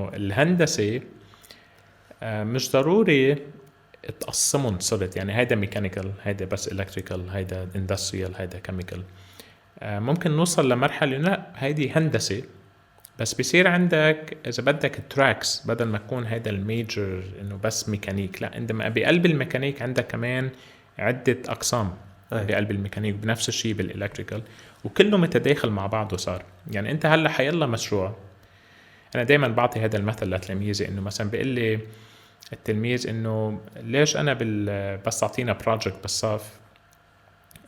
الهندسة مش ضروري تقسمهم صرت، يعني هيدا ميكانيكال، هيدا بس الكتريكال، هيدا اندستريال، هيدا كيميكال. ممكن نوصل لمرحلة لا هيدي هندسة بس بيصير عندك اذا بدك تراكس، بدل ما تكون هيدا الميجر انه بس ميكانيك، لا عندما بقلب الميكانيك عندك كمان عدة اقسام بقلب الميكانيك، بنفس الشيء بالالكتريكال، وكله متداخل مع بعضه. صار يعني انت هلا حيلا مشروع، انا دايما بعطي هذا المثل لتلاميذي، انه مثلا بيقول لي التلميذ انه ليش انا بس اعطينا بروجكت بالصف،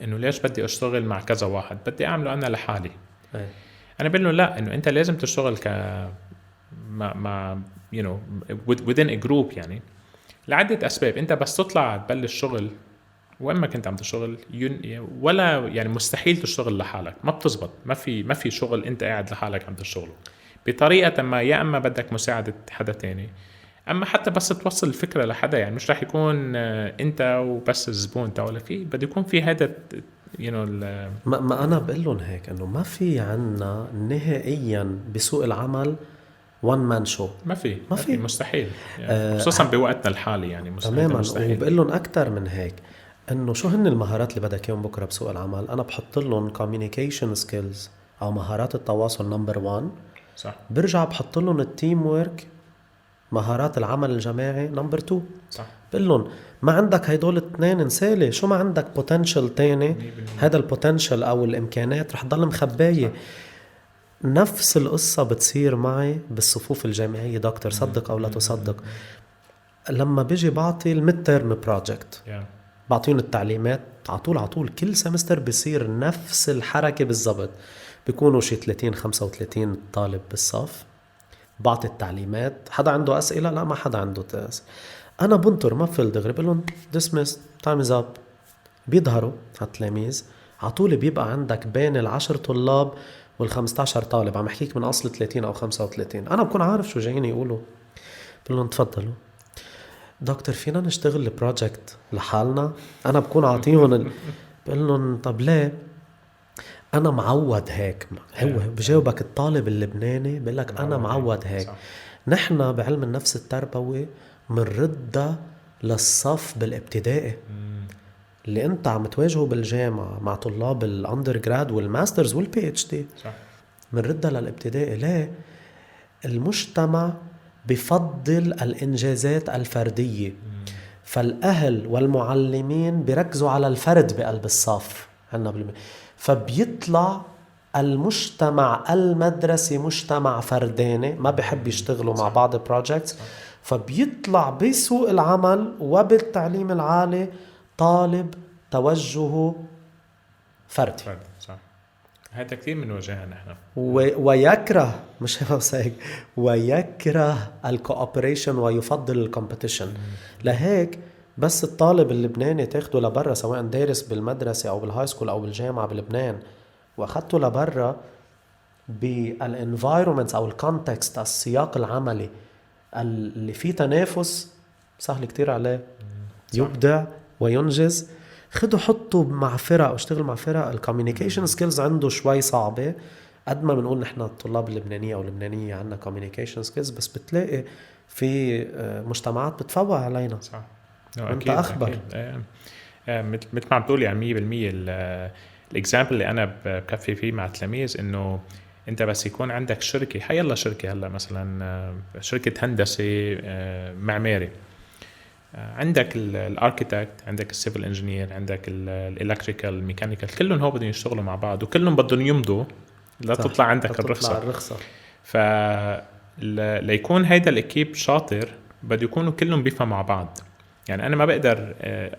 انه ليش بدي اشتغل مع كذا واحد، بدي اعمله انا لحالي. انا بقول له لا، انه انت لازم تشتغل مع you know within a group، يعني لعدة اسباب. انت بس تطلع تبلش شغل وين ما كنت عم تشتغل ولا يعني مستحيل تشتغل لحالك، ما بتزبط، ما في شغل انت قاعد لحالك عم تشتغله بطريقة ما، يا اما بدك مساعدة حدا تاني، اما حتى بس توصل الفكرة لحدا، يعني مش رح يكون انت وبس الزبون تاعه، في بده يكون في هذا ما أنا بقول لهم هيك إنه ما في عنا نهائيا بسوق العمل وان مان شو. ما في مستحيل، يعني آه خصوصا بوقتنا الحالي، يعني تماما. مستحيل. وبقول لهم أكتر من هيك، إنه شو هن المهارات اللي بدك إياهم بكرة بسوق العمل. أنا بحط لهم communication skills أو مهارات التواصل نمبر 1. صح. برجع بحط لهم التيم وورك، مهارات العمل الجماعي نمبر 2. صح. بقول لهم ما عندك هيدول الاثنين انسالي، شو ما عندك بوتنشل تاني، هذا البوتنشل او الامكانات رح تضل مخبايه. نفس القصة بتصير معي بالصفوف الجامعية دكتور، صدق او لا تصدق. لما بيجي بعطي الميد تيرم بروجكت، بعطيهم التعليمات على طول كل سمستر بيصير نفس الحركة بالضبط. بيكونوا شي 30-35 طالب بالصف، بعطي التعليمات، حدا عنده أسئلة؟ لا، ما حدا عنده أسئلة. أنا بنطر ما في دغري بقول لهم dismiss time is up. بيظهروا هالتلاميذ عطول، بيبقى عندك بين 10 طلاب وال15 طالب، عم احكيك من أصل 30 أو 35. أنا بكون عارف شو جايين يقولوا. بقول لهم تفضلوا دكتور فينا نشتغل البروجكت لحالنا. أنا بكون عاطيهم بقول لهم طب ليه؟ أنا معود هيك. هو بجاوبك الطالب اللبناني بقول لك أنا معود هيك. صح. نحن بعلم النفس التربوي منردها للصف بالابتدائي اللي انت عم تواجهه بالجامعة مع طلاب الاندرجراد والماسترز والبي اتش دي. منردها للابتدائي. ليه؟ المجتمع بفضل الانجازات الفردية، فالاهل والمعلمين بيركزوا على الفرد بقلب الصف فبيطلع المجتمع المدرسي مجتمع فرداني، ما بيحب يشتغلوا مع بعض بروجكتس. فبيطلع بسوق العمل وبالتعليم العالي طالب توجهه فردي. صح. هذا كثير من وجهنا نحن. ويكره مش بس هيك، ويكره الكوبريشن ويفضل الكومبيتيشن. لهيك بس الطالب اللبناني تاخده لبرا، سواء دارس بالمدرسة أو بالهاي سكول أو بالجامعة بلبنان، وأخذته لبرا بالانفايرومنت أو الكونتكست، السياق العملي اللي فيه تنافس، سهل كتير عليه يبدع وينجز. خده حطه مع فرق أو اشتغل مع فرق. الكوميونيكيشن سكيلز عنده شوي صعبة، قد ما بنقول نحن الطلاب اللبنانية أو اللبنانية عنا كوميونيكيشن سكيلز، بس بتلاقي في مجتمعات بتفوق علينا. صح. انت أخبر. مثل ما عم تقول، يعني 100% الاكزامبل اللي انا بكفي فيه مع تلاميذ، انه انت بس يكون عندك شركة، حيلا شركة هلا مثلا شركة هندسة معماري، عندك الاركيتكت، عندك السيفل انجينير، عندك الالكتريكال، الميكانيكال، كلهم هو بدهم يشتغلوا مع بعض وكلهم بدهم يمضوا لتطلع عندك الرخصة. ليكون هيدا الاكيب شاطر بده يكونوا كلهم بيفهموا مع بعض. يعني انا ما بقدر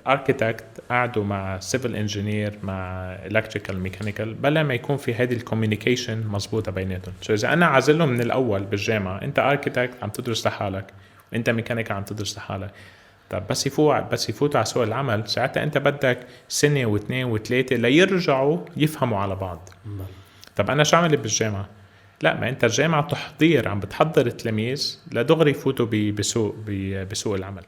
اركيتكت قاعدوا مع سيفل انجينير مع الكتريكال ميكانيكال بلا ما يكون في هيدي الكوميونيكيشن مزبوطه بيناتهم. سو اذا انا عازلهم من الاول بالجامعه، انت اركيتكت عم تدرس لحالك وانت ميكانيكال عم تدرس لحالك، طب بس يفوتوا على سوق العمل، ساعتها انت بدك سنة واثنين وثلاثة ليرجعوا يفهموا على بعض. طب انا شو عملت بالجامعة؟ لا، ما انت الجامعة تحضير، عم بتحضر التلاميذ لدغري يفوتوا بسوق العمل.